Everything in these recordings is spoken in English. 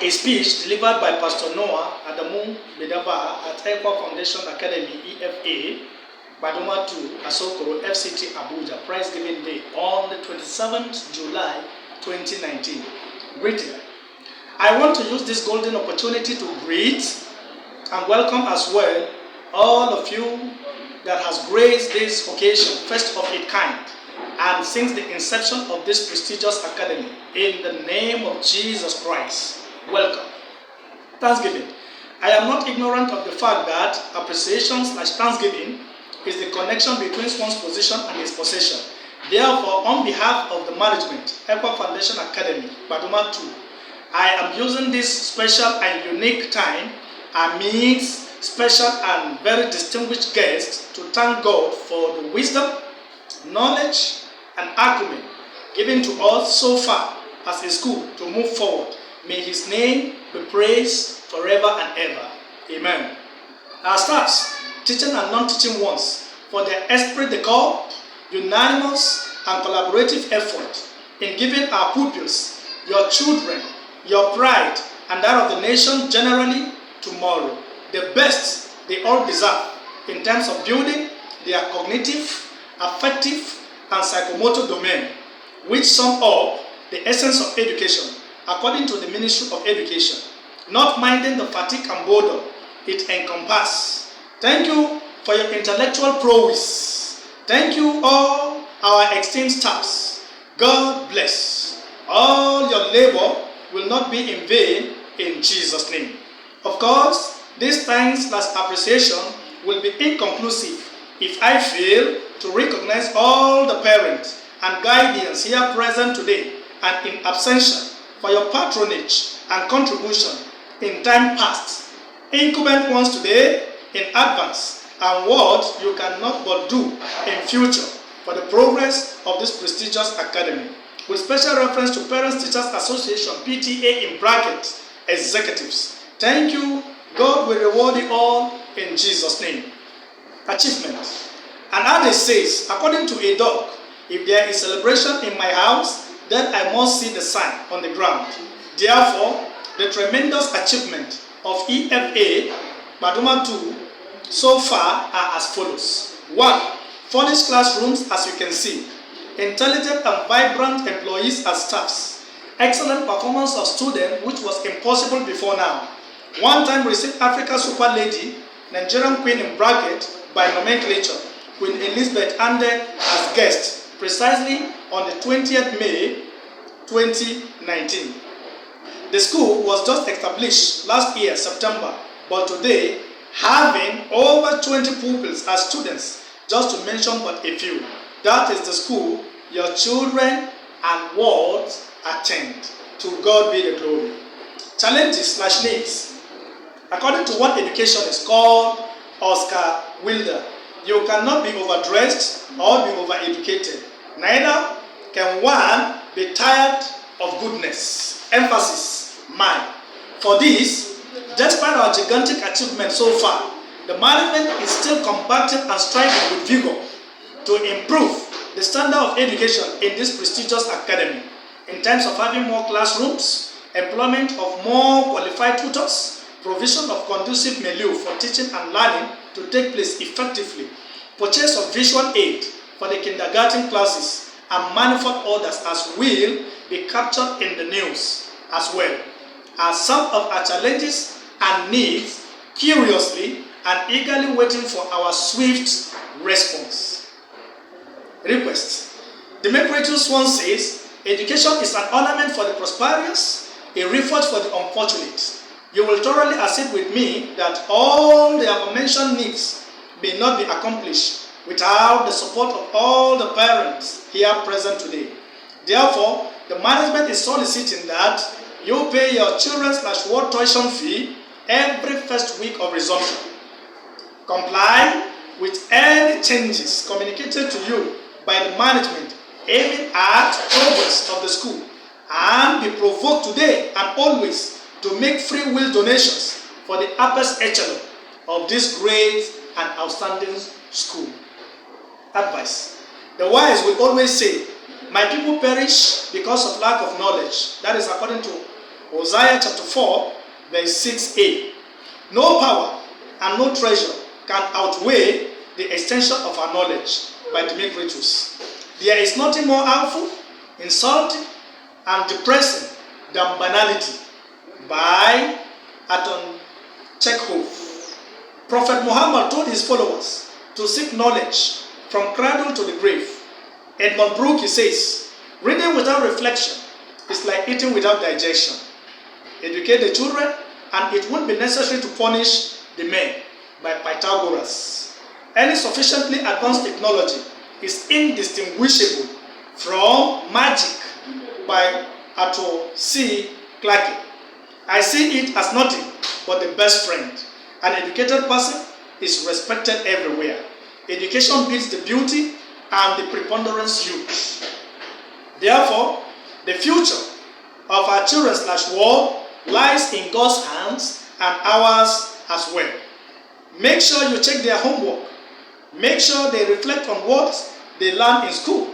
A speech delivered by Pastor Noah Adamu Bedaba at Ekwa Foundation Academy, EFA, Badoma 2, Asokoro, FCT Abuja, Prize Giving Day on the 27th July 2019. Greeting. I want to use this golden opportunity to greet and welcome as well all of you that has graced this occasion, first of its kind, and since the inception of this prestigious academy, in the name of Jesus Christ. Welcome. Thanksgiving. I am not ignorant of the fact that appreciation/thanksgiving is the connection between one's position and his possession. Therefore, on behalf of the management, Ekwa Foundation Academy, Badoma 2, I am using this special and unique time amidst special and very distinguished guests to thank God for the wisdom, knowledge, and acumen given to us so far as a school to move forward. May His name be praised forever and ever. Amen. Our staffs, teaching and non-teaching ones, for their esprit de corps, unanimous and collaborative effort in giving our pupils, your children, your pride, and that of the nation generally tomorrow, the best they all deserve in terms of building their cognitive, affective, and psychomotor domain, which sum up the essence of education according to the Ministry of Education, not minding the fatigue and boredom it encompasses. Thank you for your intellectual prowess. Thank you all our esteemed staffs. God bless. All your labor will not be in vain in Jesus' name. Of course, this thanks/appreciation will be inconclusive if I fail to recognize all the parents and guardians here present today and in absentia for your patronage and contribution in time past, incumbent ones today in advance, and what you cannot but do in future for the progress of this prestigious academy, with special reference to Parents Teachers Association, PTA in brackets, executives. Thank you. God will reward you all in Jesus' name. Achievement. An adage says, according to a dog, if there is celebration in my house, then I must see the sign on the ground. Therefore, the tremendous achievement of EFA Badoma 2 so far are as follows. 1. Furnished classrooms, as you can see. Intelligent and vibrant employees and staffs. Excellent performance of students, which was impossible before now. One time received Africa Super Lady, Nigerian Queen in bracket by nomenclature, Queen Elizabeth Ande as guest, precisely on the 20th May 2019. The school was just established last year, September, but today, having over 20 pupils as students, just to mention but a few. That is the school your children and world attend. To God be the glory. Challenges/needs. According to what education is called, Oscar Wilde, you cannot be overdressed or be overeducated. Neither can one be tired of goodness. Emphasis, mine. For this, despite our gigantic achievement so far, the management is still combating and striving with vigor to improve the standard of education in this prestigious academy in terms of having more classrooms, employment of more qualified tutors, provision of conducive milieu for teaching and learning to take place effectively, purchase of visual aid for the kindergarten classes, and manifold others as will be captured in the news as well as some of our challenges and needs, curiously and eagerly waiting for our swift response. Request. The Demetrius one says, education is an ornament for the prosperous, a refuge for the unfortunate. You will thoroughly accede with me that all the above-mentioned needs may not be accomplished without the support of all the parents here present today. Therefore, the management is soliciting that you pay your children's/ward tuition fee every first week of resumption. Comply with any changes communicated to you by the management aiming at progress of the school, and be provoked today and always to make free will donations for the upper echelon of this great and outstanding school. Advice. The wise will always say, my people perish because of lack of knowledge. That is according to Hosea chapter 4, verse 6a. No power and no treasure can outweigh the extension of our knowledge by Democritus. There is nothing more harmful, insulting, and depressing than banality, by Anton Chekhov. Prophet Muhammad told his followers to seek knowledge from cradle to the grave. Edmund Burke says, reading without reflection is like eating without digestion. Educate the children, and it won't be necessary to punish the men, by Pythagoras. Any sufficiently advanced technology is indistinguishable from magic, by Arthur C. Clarke. I see it as nothing but the best friend. An educated person is respected everywhere. Education beats the beauty and the preponderance youth. Therefore, the future of our children/world lies in God's hands and ours as well. Make sure you check their homework. Make sure they reflect on what they learn in school.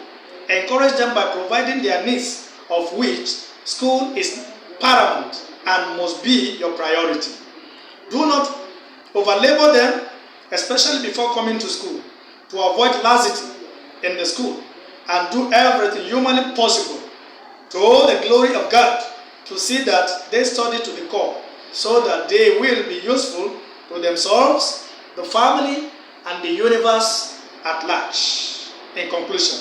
Encourage them by providing their needs, of which school is paramount and must be your priority. Do not overlabor them, especially before coming to school, to avoid laxity in the school, and do everything humanly possible to the glory of God, to see that they study to the core, so that they will be useful to themselves, the family, and the universe at large. In conclusion,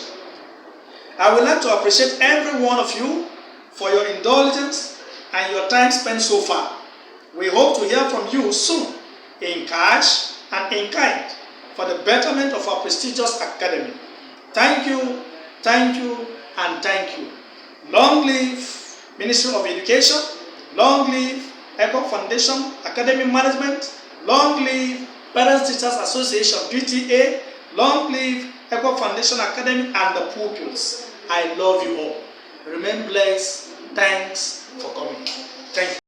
I would like to appreciate every one of you for your indulgence and your time spent so far. We hope to hear from you soon, in cash and in kind, for the betterment of our prestigious academy. Thank you, and thank you. Long live Ministry of Education, long live Echo Foundation Academic Management, long live Parents Teachers Association PTA, long live Echo Foundation Academy and the pupils. I love you all. Remain blessed. Thanks for coming. Thank you.